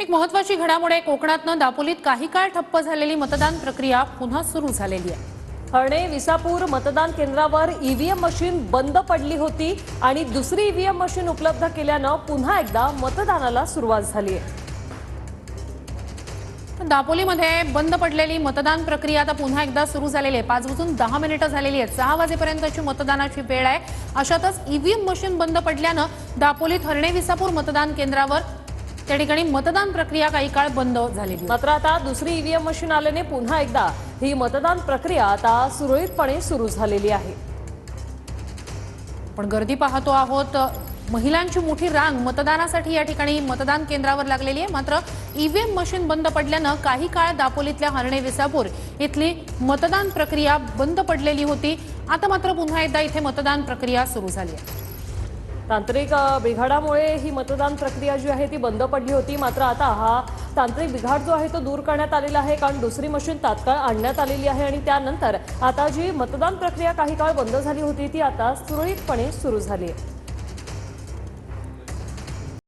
एक महत्त्वाची घडामोड कोकणातनं दापोलीत काही काळ ठप्प झालेली मतदान प्रक्रिया पुन्हा सुरू झालेली आहे। हर्णे विसापूर मतदान केंद्रावर ईव्हीएम मशीन बंद पडली होती आणि दुसरी ईव्हीएम मशीन उपलब्ध केल्यानं पुन्हा एकदा मतदानाला सुरुवात झाली आहे। दापोलीमध्ये बंद पडलेली मतदान प्रक्रिया आता पुन्हा एकदा सुरू झालेली आहे। 5:10 झालेली आहे। 6 वाजेपर्यंतची मतदानाची वेळ आहे। अशातच ईव्हीएम मशीन बंद पडल्यानं दापोलीत हर्णे विसापूर मतदान केंद्रावर त्या ठिकाणी मतदान प्रक्रिया काही काळ बंद झालेली। मात्र आता दुसरी ईव्हीएम मशीन आल्याने पुन्हा एकदा ही मतदान प्रक्रिया आता सुरळीतपणे सुरू झालेली आहे। पण गर्दी पाहतो आहोत, महिलांची मोठी रांग मतदानासाठी या ठिकाणी मतदान केंद्रावर लागलेली आहे। मात्र ईव्हीएम मशीन बंद पडल्यानं काही काळ दापोलीतल्या हर्णे विसापूर इथली मतदान प्रक्रिया बंद पडलेली होती। आता मात्र पुन्हा एकदा इथे मतदान प्रक्रिया सुरू झाली आहे। तांत्रिक बिघाडामुळे ही मतदान प्रक्रिया जी आहे ती बंद पडली होती। मात्र आता हा तांत्रिक बिघाड जो आहे तो दूर करण्यात आलेला आहे, कारण दुसरी मशीन तात्काळ आणण्यात आलेली आहे आणि त्यानंतर आता जी मतदान प्रक्रिया काही काळ बंद झाली होती ती आता सुरळीतपणे सुरू झाली आहे।